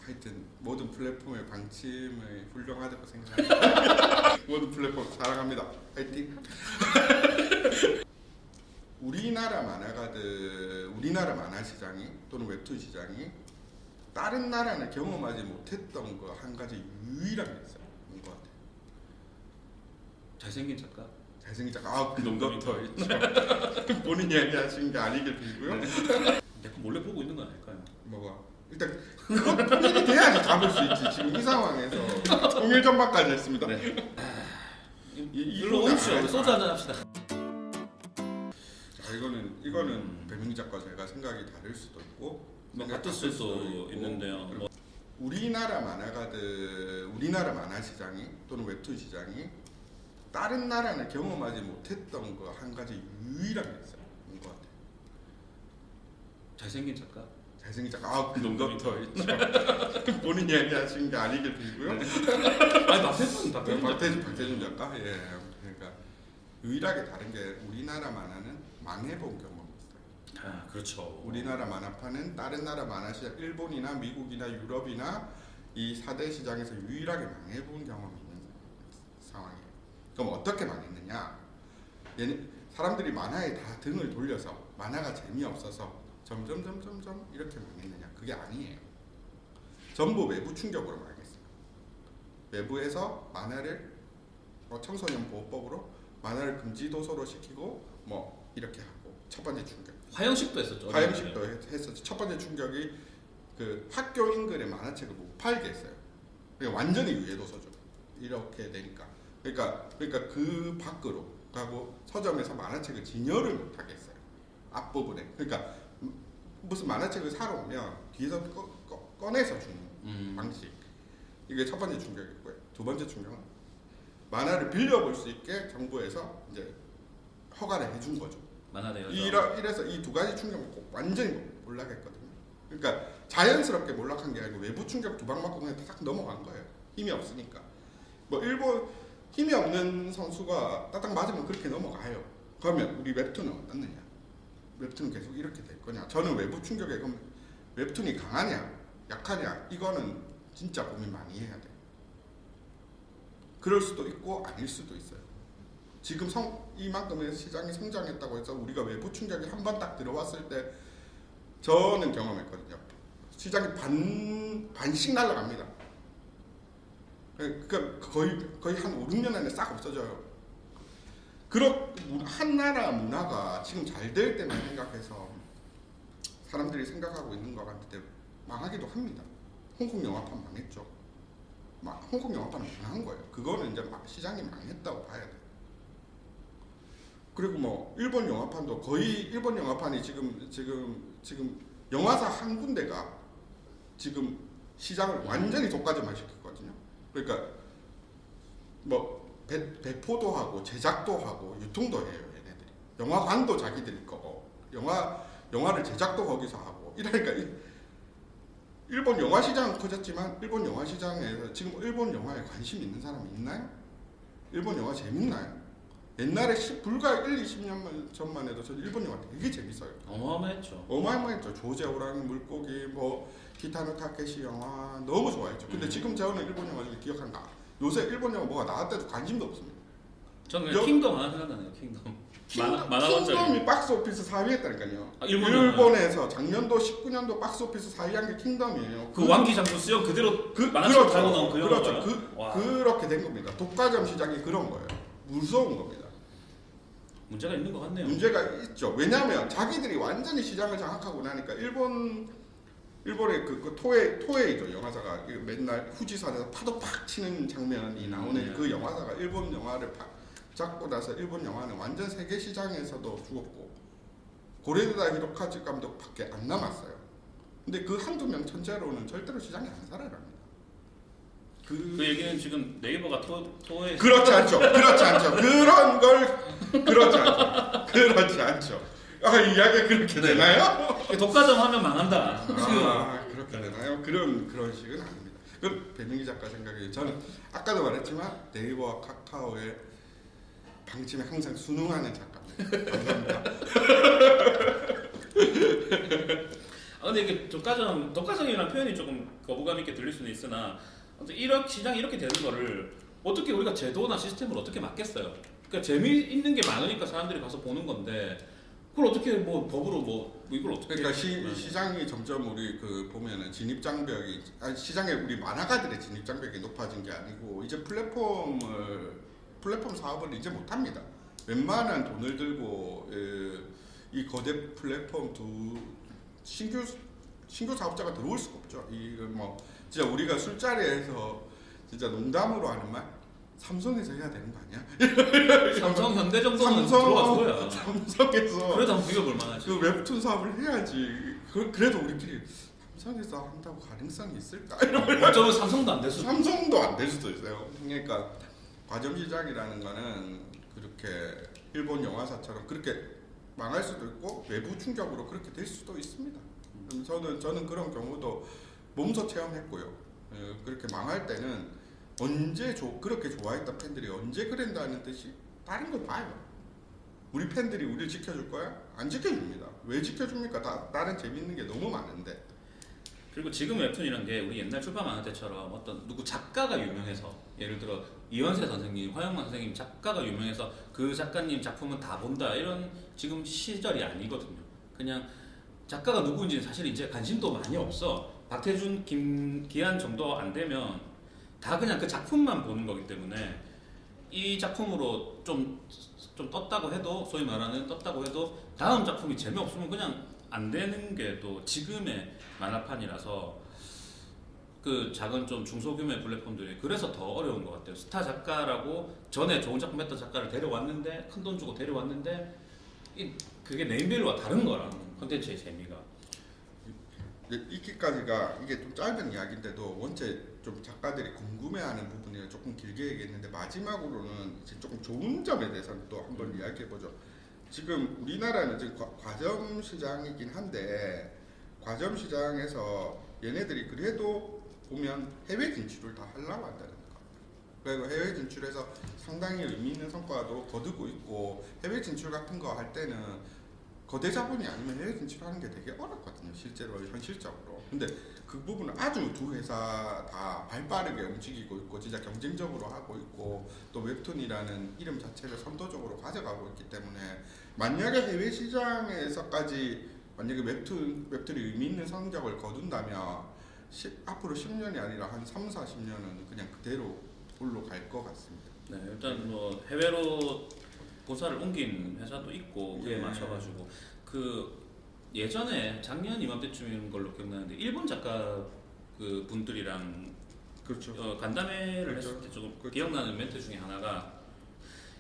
하여튼 모든 플랫폼의 방침의 훌륭하다고 생각합니다. 모든 플랫폼 사랑합니다. 화이팅! 우리나라 만화가들, 우리나라 만화 시장이 또는 웹툰 시장이 다른 나라는 경험하지 못했던 거 한 가지 유일한 게 있어요. 것 같아요. 잘생긴 작가? 잘생긴 작가, 그 정도부터 있죠. 본인 이야기하신 게 아니길 빌고요. 내가 몰래 보고 있는 거 아닐까요? 뭐가 일단 그건 통일이 돼야지 잡을 수 있지. 지금 이 상황에서 통일 전망까지 했습니다. 네. 이걸로 오십시오. 소주 한잔 합시다. 자, 이거는 배민기 작가 제가 생각이 다를 수도 있고 뭐 같을 수도 있는데요. 뭐. 우리나라 만화가들, 우리나라 만화 시장이 또는 웹툰 시장이 다른 나라는 경험하지 못했던 거 한 가지 유일한 게 있어요. 것 같아요. 잘생긴 작가? 잘생긴 작가, 그 정도부터 있죠. 본인 이야기하신 게 아니길 빌고요. 아니 박태준 작가, 예, 그러니까 유일하게 다른 게 우리나라 만화는 망해본 경험이 있어요. 아 그렇죠. 우리나라 만화판은 다른 나라 만화 시장, 일본이나 미국이나 유럽이나 이 4대 시장에서 유일하게 망해본 경험이 있는 상황이에요. 그럼 어떻게 망했느냐? 사람들이 만화에 다 등을 돌려서 만화가 재미없어서 점점 이렇게 망했느냐? 그게 아니에요. 전부 외부 충격으로 망했어요. 외부에서 만화를 청소년 보호법으로 만화를 금지 도서로 시키고 뭐 이렇게 하고 첫 번째 충격. 화형식도 했었죠. 화형식도 했었죠. 첫 번째 충격이 그 학교 인근에 만화책을 못 팔게 했어요. 그러니까 완전히 유해 도서죠. 이렇게 되니까. 그러니까 그 밖으로 가고 서점에서 만화책을 진열을 못 하게 했어요. 앞부분에. 그러니까 무슨 만화책을 사러 오면 뒤에서 꺼내서 주는 방식. 이게 첫 번째 충격이고요. 두 번째 충격은 만화를 빌려볼 수 있게 정부에서 이제 허가를 해준 거죠. 만화대여서. 이래서 이 두 가지 충격은 완전히 몰락했거든요. 그러니까 자연스럽게 몰락한 게 아니고 외부 충격 두 방 맞고 그냥 딱 넘어간 거예요. 힘이 없으니까. 뭐 일본 힘이 없는 선수가 따딱 맞으면 그렇게 넘어가요. 그러면 우리 웹툰은 어떻느냐? 웹툰은 계속 이렇게 될 거냐? 저는 외부 충격에 그럼 웹툰이 강하냐, 약하냐? 이거는 진짜 고민 많이 해야 돼. 그럴 수도 있고 아닐 수도 있어요. 지금 이만큼의 시장이 성장했다고 해서 우리가 외부 충격이 한 번 딱 들어왔을 때 저는 경험했거든요. 시장이 반씩 날아갑니다. 그러니까 거의 한 5, 6년 안에 싹 없어져요. 한 나라 문화가 지금 잘 될 때만 생각해서 사람들이 생각하고 있는 것 같은데 망하기도 합니다. 홍콩 영화판 망했죠. 홍콩 영화판은 망한 거예요. 그거는 이제 시장이 망했다고 봐야 돼요. 그리고 뭐 일본 영화판도 거의 일본 영화판이 지금 영화사 한 군데가 지금 시장을 완전히 독과점화 시켰거든요. 그러니까 뭐 배포도 하고 제작도 하고 유통도 해요. 얘네들이. 영화관도 자기들이 거고 영화를 제작도 거기서 하고 이러니까 일본 영화 시장은 커졌지만 일본 영화 시장에서 지금 일본 영화에 관심 있는 사람이 있나요? 일본 영화 재밌나요? 옛날에 불과 1, 20년 전만 해도 저 일본 영화 되게 재밌어요. 어마어마했죠. 조제호랑 물고기, 뭐 기타노 타케시 영화 너무 좋아했죠. 근데 지금 저는 일본 영화 중에 기억한가? 요새 일본 영화 뭐가 나왔대도 관심도 없습니다. 저는 킹덤 하나 생각나네요. 킹덤이 박스 오피스 4위 했다니까요. 일본에서 작년도 19년도 박스 오피스 4위 한 게 킹덤이에요. 그 왕기장도 수영 그대로 만화책 달고 나온 그 그렇죠. 그렇게 된 겁니다. 독과점 시장이 그런 거예요. 무서운 겁니다. 문제가 있는 것 같네요. 문제가 있죠. 왜냐하면 자기들이 완전히 시장을 장악하고 나니까 일본의 그 토에이죠. 영화사가 맨날 후지산에서 파도 팍 치는 장면이 나오는 그 영화사가 일본 영화를 잡고 나서 일본 영화는 완전 세계 시장에서도 죽었고 고레다 히로카즈 감독밖에 안 남았어요. 근데 그 한두 명 천재로는 절대로 시장이 안 살아납니다. 그 얘기는 지금 네이버가 토에 그렇지 않죠. 그런 걸 그렇지 않죠. 이야기가 그렇게 되나요? 독과점 하면 망한다. 그렇게 되나요? 그런 식은 아닙니다. 그럼 배민기 작가 생각에 저는 아까도 말했지만 네이버와 카카오의 방침에 항상 순응하는 작가입니다. 감사합니다. 근데 이게 독과점이라는 표현이 조금 거부감 있게 들릴 수는 있으나 아무튼 이렇게 시장이 이렇게 되는 거를 어떻게 우리가 제도나 시스템을 어떻게 막겠어요? 그러니까 재미있는 게 많으니까 사람들이 가서 보는 건데 그걸 어떻게 뭐 법으로 뭐 이걸 어떻게 그러니까 시장이 점점 우리 그 보면은 진입 장벽이 시장에 우리 만화가들의 진입 장벽이 높아진 게 아니고 이제 플랫폼 사업을 이제 못 합니다. 웬만한 돈을 들고 이 거대 플랫폼 신규 사업자가 들어올 수가 없죠. 이거 뭐 진짜 우리가 술자리에서 진짜 농담으로 하는 말 삼성에서 해야 되는 거 아니야? 삼성 현대 정도는 들어갈 거야. 삼성에서 그래도 한번 비벼볼 만하지. 그 웹툰 사업을 해야지. 그래도 우리끼리 삼성에서 한다고 가능성이 있을까? 어쩌면 삼성도 안 될 수도. 삼성도 안 될 수도 있어요. 그러니까 과점 시장이라는 거는 그렇게 일본 영화사처럼 그렇게 망할 수도 있고 외부 충격으로 그렇게 될 수도 있습니다. 저는 그런 경우도 몸소 체험했고요. 그렇게 망할 때는 언제 그렇게 좋아했던 팬들이 언제 그랬다는 듯이 다른 걸 봐요. 우리 팬들이 우리를 지켜줄 거야? 안 지켜줍니다. 왜 지켜줍니까? 다른 재밌는 게 너무 많은데. 그리고 지금 웹툰이란 게 우리 옛날 출판 만화 때처럼 어떤 누구 작가가 유명해서 예를 들어 이원세 선생님, 화영만 선생님 작가가 유명해서 그 작가님 작품은 다 본다 이런 지금 시절이 아니거든요. 그냥 작가가 누구인지는 사실 이제 관심도 많이 없어. 박태준, 김기한 정도 안 되면 다 그냥 그 작품만 보는 거기 때문에 이 작품으로 좀 떴다고 해도 소위 말하는 떴다고 해도 다음 작품이 재미없으면 그냥 안 되는 게 또 지금의 만화판이라서 그 작은 좀 중소규모의 플랫폼들이 그래서 더 어려운 것 같아요. 스타 작가라고 전에 좋은 작품 했던 작가를 데려왔는데 큰 돈 주고 데려왔는데 그게 네임밸류와 다른 거랑 콘텐츠의 재미가 이기까지가 이게 좀 짧은 이야기인데도 원체 좀 작가들이 궁금해하는 부분이 조금 길게 얘기했는데 마지막으로는 이제 조금 좋은 점에 대해서는 또 한번 이야기해보죠. 지금 우리나라는 지금 과점 시장이긴 한데 과점 시장에서 얘네들이 그래도 보면 해외 진출을 다 하려고 한다는 거. 그리고 해외 진출해서 상당히 의미 있는 성과도 거두고 있고 해외 진출 같은 거 할 때는 거대 자본이 아니면 해외 진출하는 게 되게 어렵거든요. 실제로 현실적으로. 근데 그 부분은 아주 두 회사 다 발빠르게 움직이고 있고 진짜 경쟁적으로 하고 있고 또 웹툰이라는 이름 자체를 선도적으로 가져가고 있기 때문에 만약에 해외 시장에서까지 만약에 웹툰이 의미 있는 성적을 거둔다면 앞으로 10년이 아니라 한 3, 40년은 그냥 그대로 올라갈 것 같습니다. 네, 일단 뭐 해외로 본사를 옮긴 회사도 있고 그에 예. 맞춰가지고 그 예전에 작년 이맘때쯤인 걸로 기억나는데 일본 작가 그 분들이랑 그렇죠. 간담회를 그렇죠. 했을 때 조금 그렇죠. 기억나는 멘트 중에 하나가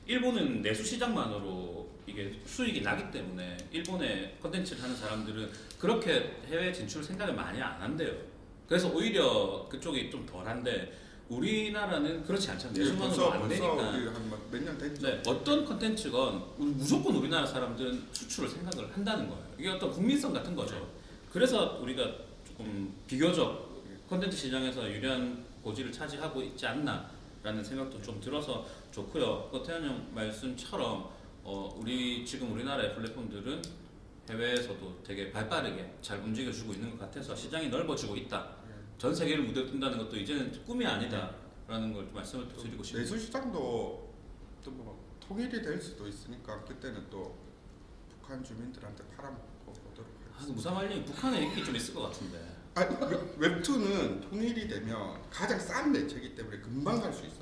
일본은 내수 시장만으로 이게 수익이 나기 때문에 일본에 컨텐츠를 하는 사람들은 그렇게 해외 진출 생각을 많이 안 한대요. 그래서 오히려 그쪽이 좀 덜한데 우리나라는 그렇지 않잖아요. 내수만으로 안 되니까. 몇 년 됐죠. 네, 어떤 컨텐츠건 무조건 우리나라 사람들은 수출을 생각을 한다는 거예요. 이게 어떤 국민성 같은 거죠. 그래서 우리가 조금 비교적 컨텐츠 시장에서 유리한 고지를 차지하고 있지 않나라는 생각도 좀 들어서 좋고요. 태현 형 말씀처럼 우리 지금 우리나라의 플랫폼들은 해외에서도 되게 발빠르게 잘 움직여주고 있는 것 같아서 시장이 넓어지고 있다. 전 세계를 무대에 뜬다는 것도 이제는 꿈이 아니다라는 걸 말씀을 드리고 싶습니다. 내수 시장도 또 뭐 통일이 될 수도 있으니까 그때는 또 북한 주민들한테 팔아먹고 오도록 하겠습니다. 무사말님 북한에 인기 좀 있을 것 같은데. 웹툰은 통일이 되면 가장 싼 매체이기 때문에 금방 갈 수 있어.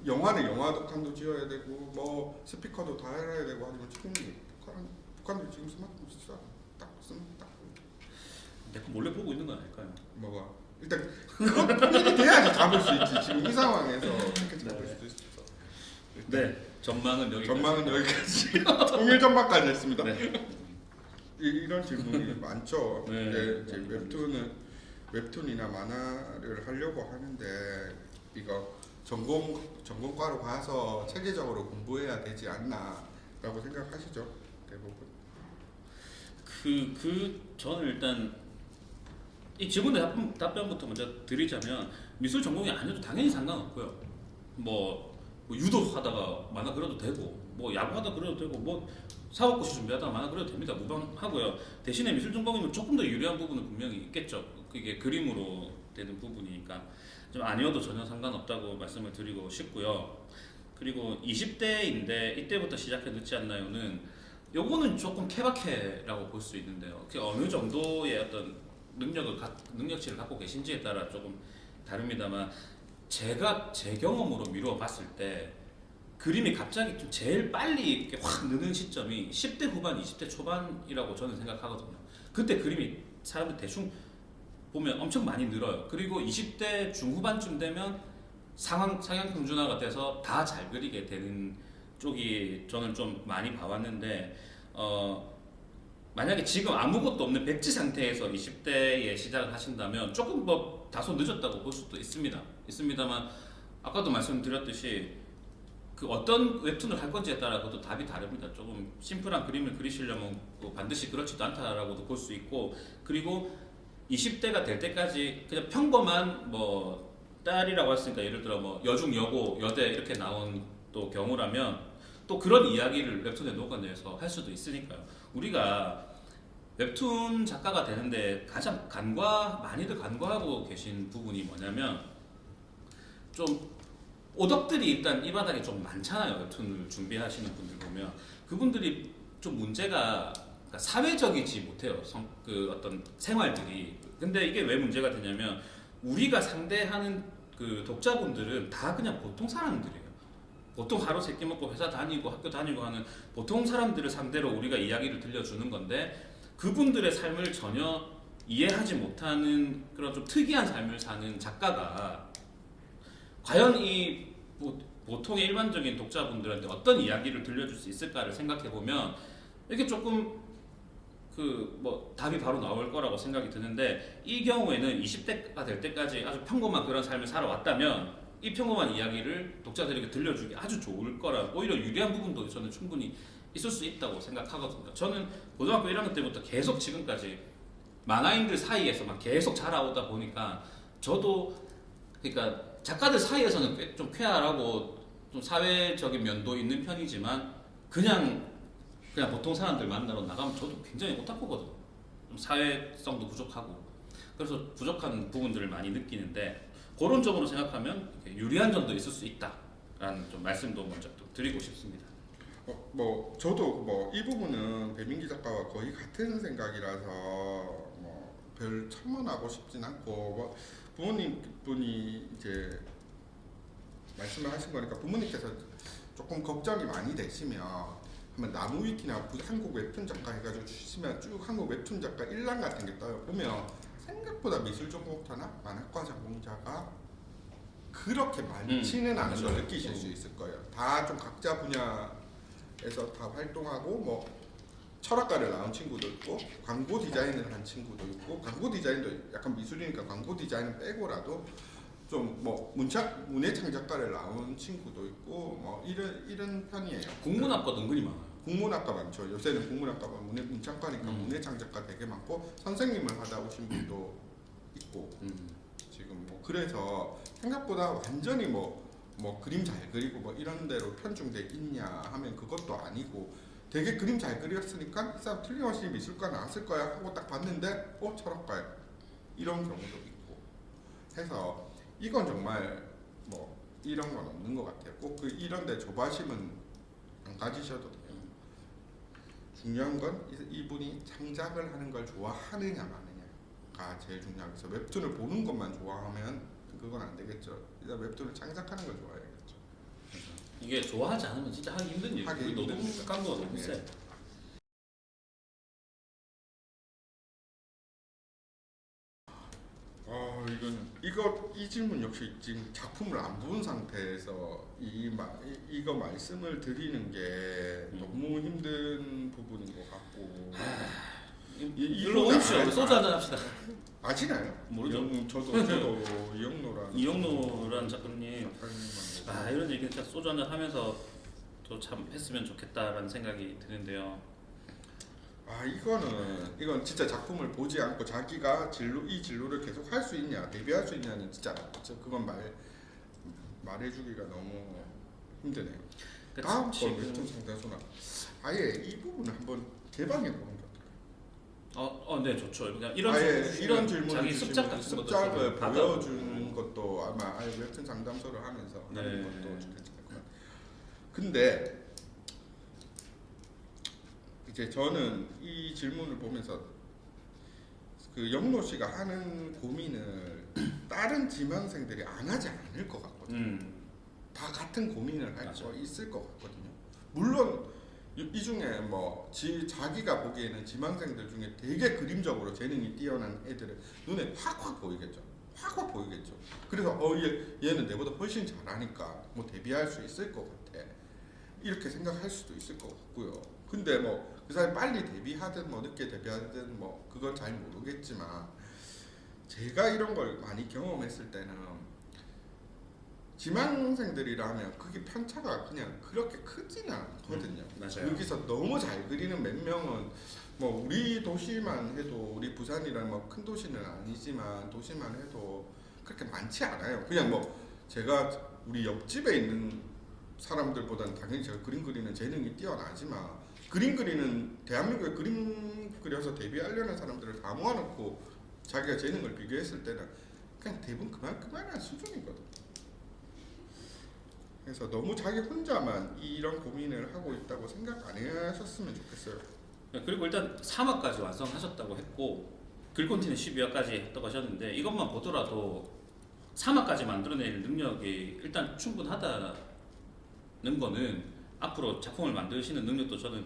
영화는 영화 독탄도 지어야 되고 뭐 스피커도 다 해야 되고 하지만 지금 북한도 지금 스마트폰 쓰잖아. 딱 쓰면 딱. 내가 몰래 보고 있는 건 아닐까요? 뭐가 일단 그거 통일이 돼야지 잡을 수 있지. 지금 이 상황에서 그렇게 잡을 수도 있어. 네, 전망은 여기까지. 통일 전망까지 했습니다. 네. 이런 질문이 많죠. 네. 근데 이제 웹툰이나 만화를 하려고 하는데 이거 전공과로 가서 체계적으로 공부해야 되지 않나라고 생각하시죠? 대부분. 저는 일단 이 질문의 답변부터 먼저 드리자면 미술 전공이 아니어도 당연히 상관없고요. 뭐 뭐 유도하다가 만화 그려도 되고 뭐 야구하다 그려도 되고 뭐 사업고시 준비하다가 만화 그려도 됩니다. 무방하고요. 대신에 미술전공이면 조금 더 유리한 부분은 분명히 있겠죠. 그게 그림으로 되는 부분이니까 좀 아니어도 전혀 상관없다고 말씀을 드리고 싶고요. 그리고 20대인데 이때부터 시작해 늦지 않나요는 요거는 조금 케바케라고 볼 수 있는데요. 그 어느 정도의 어떤 능력치를 갖고 계신지에 따라 조금 다릅니다만 제가 제 경험으로 미루어 봤을 때 그림이 갑자기 좀 제일 빨리 이렇게 확 느는 시점이 10대 후반, 20대 초반이라고 저는 생각하거든요. 그때 그림이 사람들 대충 보면 엄청 많이 늘어요. 그리고 20대 중후반쯤 되면 상향 평준화가 돼서 다 잘 그리게 되는 쪽이 저는 좀 많이 봐왔는데 만약에 지금 아무것도 없는 백지 상태에서 20대에 시작을 하신다면 조금 뭐 다소 늦었다고 볼 수도 있습니다만 아까도 말씀드렸듯이 그 어떤 웹툰을 할 건지에 따라 그것도 답이 다릅니다. 조금 심플한 그림을 그리시려면 뭐 반드시 그렇지도 않다라고도 볼 수 있고 그리고 20대가 될 때까지 그냥 평범한 뭐 딸이라고 했으니까 예를 들어 뭐 여중, 여고, 여대 이렇게 나온 또 경우라면 또 그런 이야기를 웹툰에 녹아내서 할 수도 있으니까요. 우리가 웹툰 작가가 되는데 가장 많이들 간과하고 계신 부분이 뭐냐면 좀 오덕들이 일단 이 바닥에 좀 많잖아요. 웹툰을 준비하시는 분들 보면 그분들이 좀 문제가 그러니까 사회적이지 못해요. 그 어떤 생활들이. 근데 이게 왜 문제가 되냐면 우리가 상대하는 그 독자분들은 다 그냥 보통 사람들이에요. 보통 하루 세끼 먹고 회사 다니고 학교 다니고 하는 보통 사람들을 상대로 우리가 이야기를 들려주는 건데 그분들의 삶을 전혀 이해하지 못하는 그런 좀 특이한 삶을 사는 작가가 과연 이 보통의 일반적인 독자분들한테 어떤 이야기를 들려줄 수 있을까를 생각해 보면 이게 조금 그 뭐 답이 바로 나올 거라고 생각이 드는데 이 경우에는 20대가 될 때까지 아주 평범한 그런 삶을 살아왔다면 이 평범한 이야기를 독자들에게 들려주기 아주 좋을 거라 오히려 유리한 부분도 저는 충분히 있을 수 있다고 생각하거든요. 저는 고등학교 1학년 때부터 계속 지금까지 만화인들 사이에서 막 계속 자라오다 보니까 저도 그러니까 작가들 사이에서는 꽤 좀 쾌활하고 좀 사회적인 면도 있는 편이지만 그냥 보통 사람들 만나러 나가면 저도 굉장히 오타쿠거든요. 좀 사회성도 부족하고 그래서 부족한 부분들을 많이 느끼는데 그런 점으로 생각하면 유리한 점도 있을 수 있다라는 좀 말씀도 먼저 또 드리고 싶습니다. 뭐 저도 뭐 이 부분은 배민기 작가와 거의 같은 생각이라서 뭐 별 첨언하고 싶진 않고 뭐 부모님 분이 이제 말씀을 하신 거니까 부모님께서 조금 걱정이 많이 되시면 한번 나무위키나 한국 웹툰 작가 해가지고 주시면 쭉 한국 웹툰 작가 일覧 같은 게 떠요. 보면 생각보다 미술 전공자나 만화과 전공자가 그렇게 많지는 않은 걸 느끼실 수 있을 거예요. 다 좀 각자 분야에서 다 활동하고 뭐 철학과를 나온 친구도 있고 광고 디자인을 한 친구도 있고 광고 디자인도 약간 미술이니까 광고 디자인은 빼고라도 좀 뭐 문예 창작과를 나온 친구도 있고 뭐 이런 편이에요. 국문학과도 은근히 많아요. 국문학과 많죠. 요새는 국문학과가 문창과니까 문예 창작과 되게 많고 선생님을 하다 오신 분도 있고 지금 뭐 그래서 생각보다 완전히 뭐 그림 잘 그리고 뭐 이런 데로 편중돼 있냐 하면 그것도 아니고 되게 그림 잘 그렸으니까 이 사람 틀림없이 미술과 나왔을 거야 하고 딱 봤는데 철학과야 이런 경우도 있고 해서 이건 정말 뭐 이런 건 없는 것 같아요. 꼭 그 이런 데 조바심은 안 가지셔도 돼요. 중요한 건 이분이 창작을 하는 걸 좋아하느냐 마느냐가 제일 중요하겠어. 웹툰을 보는 것만 좋아하면 그건 안 되겠죠. 일단 웹툰을 창작하는 걸 좋아해야겠죠. 이게 좋아하지 않으면 진짜 하기 힘든 일이에요. 하기 노동 힘듭니다. 강도가 너무 세. 이 질문 역시 지금 작품을 안 본 상태에서 이거 말씀을 드리는 게 너무 힘든 부분인 것 같고. 일로 오십시오. 소주 한잔 합시다. 아시나요? 모르죠. 저도 이영노란 작가님. 이런 얘기 진짜 소주 한잔 하면서 또 참 했으면 좋겠다라는 생각이 드는데요. 이건 진짜 작품을 보지 않고 자기가 이 진로를 계속 할 수 있냐, 데뷔할 수 있냐는 진짜 그건 말해주기가 너무 힘드네요. 그러니까 다음 번 지금- 웹툰 상담소나 아예 이 부분을 한번 개방해 보는 게 어떨까요? 네 좋죠. 그러니까 이런 아예 질문 이런 질문을 자기 주시면 습작 같은 것도 습작을 좀 보여주는 것도 아마 아예 웹툰 상담소를 하면서 네. 하는 것도 괜찮을 것 같아요. 근데 이제 저는 이 질문을 보면서 그 영로 씨가 하는 고민을 다른 지망생들이 안 하지 않을 것 같거든요. 다 같은 고민을 할 수 있을 것 같거든요. 물론 이 중에 뭐 자기가 보기에는 지망생들 중에 되게 그림적으로 재능이 뛰어난 애들은 눈에 확확 보이겠죠. 확확 보이겠죠. 그래서 얘는 내보다 훨씬 잘하니까 뭐 데뷔할 수 있을 것 같아. 이렇게 생각할 수도 있을 것 같고요. 근데 뭐 그 사람이 빨리 데뷔하든 뭐 늦게 데뷔하든 뭐 그건 잘 모르겠지만 제가 이런 걸 많이 경험했을 때는 지망생들이라면 그게 편차가 그냥 그렇게 크지는 않거든요. 맞아요. 여기서 너무 잘 그리는 몇 명은 뭐 우리 도시만 해도 우리 부산이라는 뭐 큰 도시는 아니지만 도시만 해도 그렇게 많지 않아요. 그냥 뭐 제가 우리 옆집에 있는 사람들보다는 당연히 제가 그림 그리는 재능이 뛰어나지만 그림 그리는 대한민국에 그림 그려서 데뷔하려는 사람들을 다 모아놓고 자기가 재능을 비교했을 때는 그냥 대부분 그만한 수준이거든. 그래서 너무 자기 혼자만 이런 고민을 하고 있다고 생각 안 하셨으면 좋겠어요. 그리고 일단 3화까지 완성하셨다고 했고 글콘티는 12화까지 했다고 하셨는데 이것만 보더라도 3화까지 만들어낼 능력이 일단 충분하다는 거는 앞으로 작품을 만드시는 능력도 저는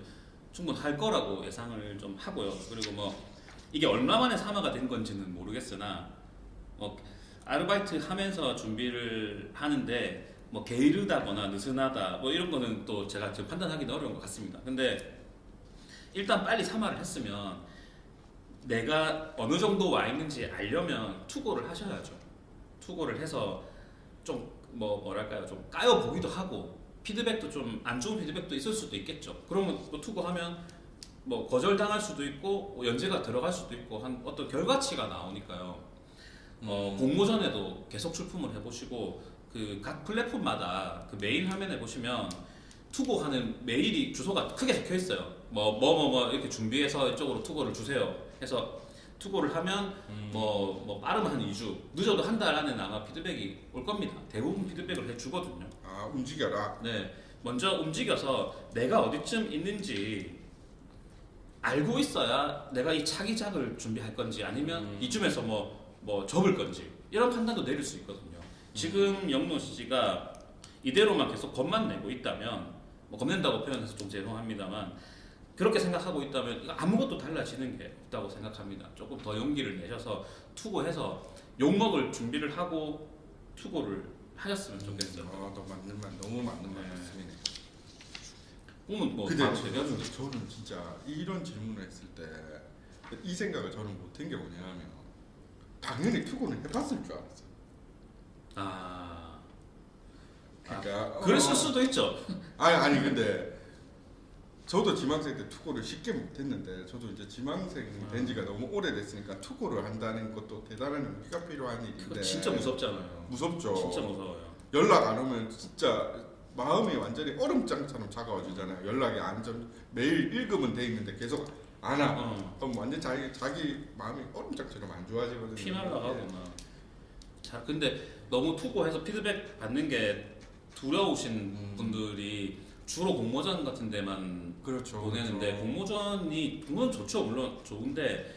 충분할 거라고 예상을 좀 하고요. 그리고 뭐 이게 얼마 만에 3화가 된 건지는 모르겠으나 뭐 아르바이트 하면서 준비를 하는데 뭐 게으르다거나 느슨하다 뭐 이런 거는 또 제가 지금 판단하기는 어려운 것 같습니다. 근데 일단 빨리 3화를 했으면 내가 어느 정도 와 있는지 알려면 투고를 하셔야죠. 투고를 해서 좀 뭐랄까요, 좀 까여 보기도 하고 피드백도 좀 안 좋은 피드백도 있을 수도 있겠죠. 그러면 또 투고하면 뭐 거절당할 수도 있고 뭐 연재가 들어갈 수도 있고 한 어떤 결과치가 나오니까요. 공모전에도 계속 출품을 해보시고 그 각 플랫폼마다 그 메일 화면에 보시면 투고하는 메일이 주소가 크게 적혀 있어요. 뭐 이렇게 준비해서 이쪽으로 투고를 주세요. 해서 투고를 하면 뭐 빠르면 한 2주, 늦어도 한 달 안에 아마 피드백이 올 겁니다. 대부분 피드백을 해주거든요. 아 움직여라. 네, 먼저 움직여서 내가 어디쯤 있는지 알고 있어야 내가 이 차기작을 준비할 건지 아니면 이쯤에서 뭐 접을 건지 이런 판단도 내릴 수 있거든요. 지금 영로 씨가 이대로만 계속 겁만 내고 있다면 뭐 겁낸다고 표현해서 좀 죄송합니다만 그렇게 생각하고 있다면 이거 아무것도 달라지는 게 없다고 생각합니다. 조금 더 용기를 내셔서 투고해서 욕먹을 준비를 하고 투고를 하셨으면 좋겠어요. 또 너무 맞는 말씀이네. 꿈은 뭐 근데 바로 되겠죠. 저는 진짜 이런 질문을 했을 때 이 생각을 저는 못한 게 뭐냐면 당연히 투고는 해봤을 줄 알았어요. 그러니까 그랬을 수도 있죠. 아니 근데 저도 지망생 때 투고를 쉽게 못했는데 저도 이제 지망생 된 지가 너무 오래됐으니까 투고를 한다는 것도 대단한 용기가 필요한 그거 일인데 진짜 무섭잖아요. 무섭죠. 진짜 무서워요. 연락 안 오면 진짜 마음이 완전히 얼음장처럼 차가워지잖아요. 연락이 매일 읽으면 돼 있는데 계속 안 와. 그럼 완전 자기 마음이 얼음장처럼 안 좋아지거든요. 피 날라가고 막. 자, 근데 너무 투고해서 피드백 받는 게 두려우신 분들이 주로 공모전 같은 데만 그렇죠. 보내는데 그렇죠. 공모전 좋죠. 물론 좋은데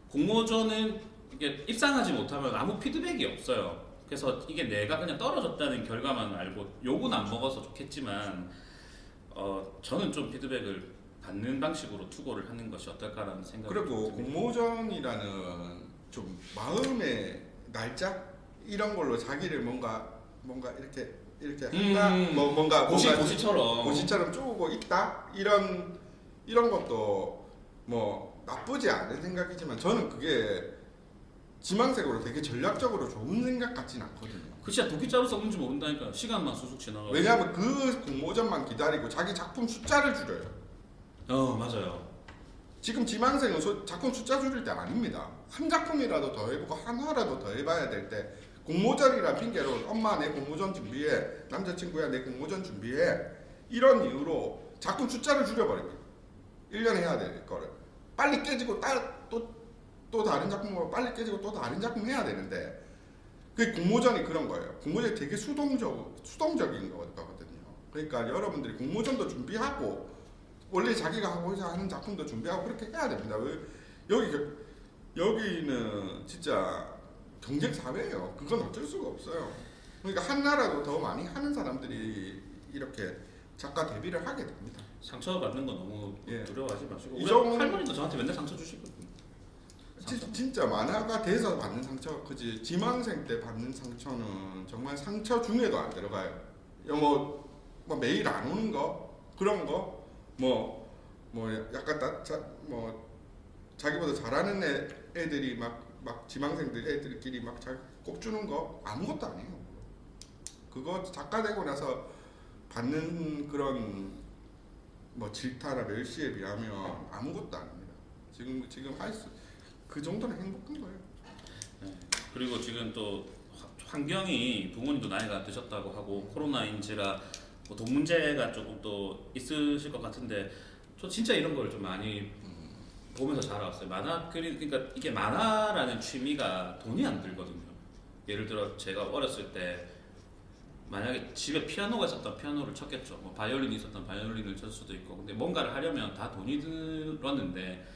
공모전은 이게 입상하지 못하면 아무 피드백이 없어요. 그래서 이게 내가 그냥 떨어졌다는 결과만 알고 욕은 안 먹어서 좋겠지만 저는 좀 피드백을 받는 방식으로 투고를 하는 것이 어떨까라는 생각이 그리고 듭니다. 공모전이라는 좀 마음의 날짜 이런 걸로 자기를 뭔가 이렇게 한다 뭔가 고시처럼 쪼고 있다 이런 것도 뭐 나쁘지 않은 생각이지만 저는 그게 지망생으로 되게 전략적으로 좋은 생각 같진 않거든요. 그 진짜 도끼자루 썩는지 모른다니까. 시간만 쑥쑥 지나가고. 왜냐하면 그 공모전만 기다리고 자기 작품 숫자를 줄여요. 맞아요. 지금 지망생은 작품 숫자 줄일 때 아닙니다. 한 작품이라도 더 해보고 한 화라도 더 해봐야 될 때 공모전이란 핑계로 엄마 내 공모전 준비해, 남자친구야 내 공모전 준비해, 이런 이유로 작품 숫자를 줄여버립니다. 1년에 해야 될 거를 빨리 깨지고 또 다른 작품으로 빨리 깨지고 또 다른 작품 해야 되는데, 그 공모전이 그런 거예요. 공모전이 되게 수동적인 거거든요. 그러니까 여러분들이 공모전도 준비하고 원래 자기가 하고자 하는 작품도 준비하고 그렇게 해야 됩니다. 여기는 진짜 경쟁 사회예요. 그건 어쩔 수가 없어요. 그러니까 한나라도 더 많이 하는 사람들이 이렇게 작가 데뷔를 하게 됩니다. 상처 받는 거 너무 두려워하지 마시고. 우리 이정은- 할머니도 저한테 맨날 상처 주시거든요. 진짜 만화가 돼서 받는 상처, 그지? 지망생 때 받는 상처는 정말 상처 중에도 안 들어가요. 뭐 매일 안 오는 거 그런 거 뭐 약간 자기보다 잘하는 애들이 막 지망생들 애들끼리 막 잘 꼽주는 거 아무것도 아니에요. 그거 작가 되고 나서 받는 그런 뭐 질타나 멸시에 비하면 아무것도 아닙니다. 지금 그 정도는 행복한 거예요. 네. 그리고 지금 또 환경이 부모님도 나이가 드셨다고 하고 코로나인지라 뭐 돈 문제가 조금 또 있으실 것 같은데 저 진짜 이런 걸 좀 많이 보면서 자라왔어요. 그러니까 이게 만화라는 취미가 돈이 안 들거든요. 예를 들어 제가 어렸을 때 만약에 집에 피아노가 있었던 피아노를 쳤겠죠. 뭐 바이올린이 있었던 바이올린을 쳤을 수도 있고. 근데 뭔가를 하려면 다 돈이 들었는데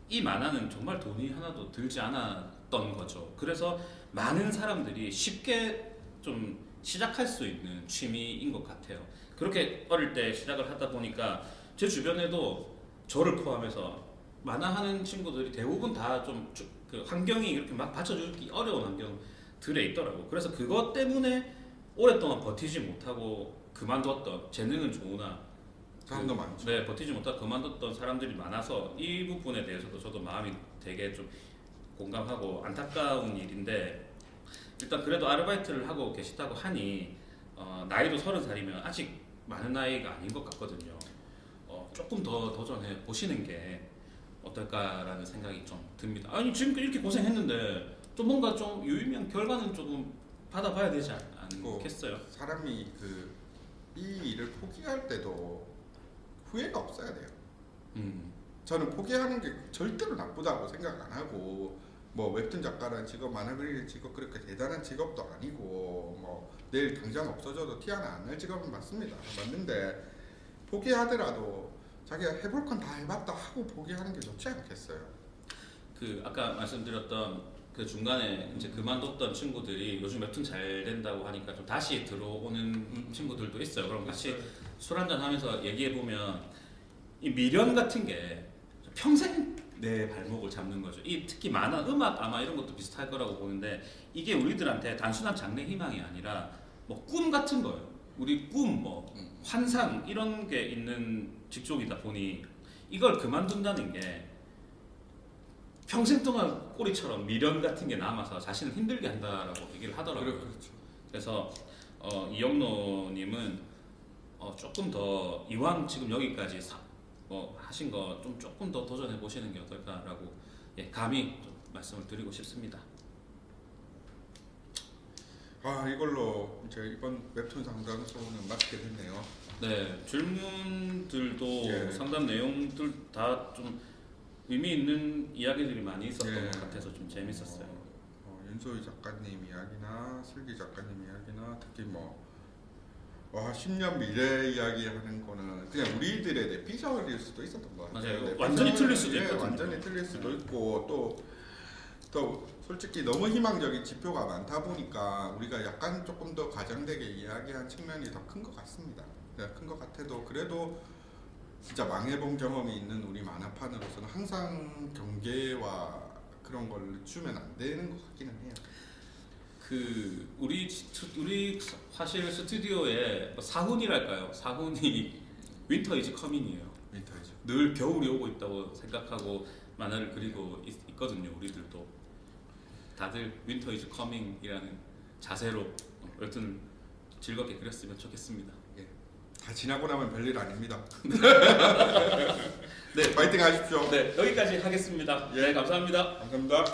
이 만화는 정말 돈이 하나도 들지 않았던 거죠. 그래서 많은 사람들이 쉽게 좀 시작할 수 있는 취미인 것 같아요. 그렇게 어릴 때 시작을 하다 보니까 제 주변에도 저를 포함해서 만화하는 친구들이 대부분 다 좀 그 환경이 이렇게 막 받쳐주기 어려운 환경들에 있더라고. 그래서 그것 때문에 오랫동안 버티지 못하고 그만뒀던, 재능은 좋으나 사람도 많죠. 네, 버티지 못하고 그만뒀던 사람들이 많아서 이 부분에 대해서도 저도 마음이 되게 좀 공감하고 안타까운 일인데, 일단 그래도 아르바이트를 하고 계시다고 하니 나이도 30살이면 아직 많은 나이가 아닌 것 같거든요. 조금 더 도전해 보시는 게 어떨까라는 생각이 좀 듭니다. 아니 지금 이렇게 고생했는데 좀 뭔가 좀 유의미한 결과는 조금 받아봐야 되지 않겠어요? 사람이 이 일을 포기할 때도 후회가 없어야 돼요. 저는 포기하는 게 절대로 나쁘다고 생각 안 하고, 뭐 웹툰 작가라는 직업, 만화 그리는 직업 그렇게 대단한 직업도 아니고, 뭐 내일 당장 없어져도 티 하나 안 날 직업은 맞는데 포기하더라도 자기가 해볼 건 다 해봤다 하고 포기하는 게 좋지 않겠어요? 그 아까 말씀드렸던 그 중간에 이제 그만뒀던 친구들이 요즘 웹툰 잘 된다고 하니까 좀 다시 들어오는 친구들도 있어요. 그럼 같이 술 한잔 하면서 얘기해 보면 이 미련 같은 게 평생 내 발목을 잡는 거죠. 이 특히 만화, 음악 아마 이런 것도 비슷할 거라고 보는데, 이게 우리들한테 단순한 장래 희망이 아니라 뭐 꿈 같은 거예요. 우리 꿈, 뭐 환상 이런 게 있는 직종이다 보니 이걸 그만둔다는 게 평생 동안 꼬리처럼 미련 같은 게 남아서 자신을 힘들게 한다라고 얘기를 하더라고요. 그렇죠. 그래서 이영노님은 조금 더 이왕 지금 여기까지 하신 거 좀 조금 더 도전해 보시는 게 어떨까라고 감히 좀 말씀을 드리고 싶습니다. 이걸로 이제 이번 웹툰 상담소는 마치게 됐네요. 네, 질문들도 예. 상담 내용들 다 좀 의미 있는 이야기들이 많이 있었던 예. 것 같아서 좀 재밌었어요. 윤소희 작가님 이야기나 슬기 작가님 이야기나 특히 10년 미래 이야기하는 거는 그냥 우리들의 내피셜일 수도 있었던 것 같아요. 맞아요. 완전히 틀릴 수도 있거든요. 완전히 틀릴 수도 있고 또 솔직히 너무 희망적인 지표가 많다 보니까 우리가 약간 조금 더 과장되게 이야기한 측면이 더 큰 것 같습니다. 큰 것 같아도 그래도 진짜 망해본 경험이 있는 우리 만화판으로서는 항상 경계와 그런 걸 주면 안 되는 것 같기는 해요. 우리 사실 스튜디오에 사훈이랄까요? 사훈이 윈터 이즈 커밍이에요. 윈터이죠. 늘 겨울이 오고 있다고 생각하고 만화를 그리고 있거든요. 우리들도 다들 윈터 이즈 커밍이라는 자세로 웹툰을 즐겁게 그렸으면 좋겠습니다. 다 지나고 나면 별일 아닙니다. 네, 파이팅 하십시오. 네, 여기까지 하겠습니다. 네, 감사합니다. 감사합니다.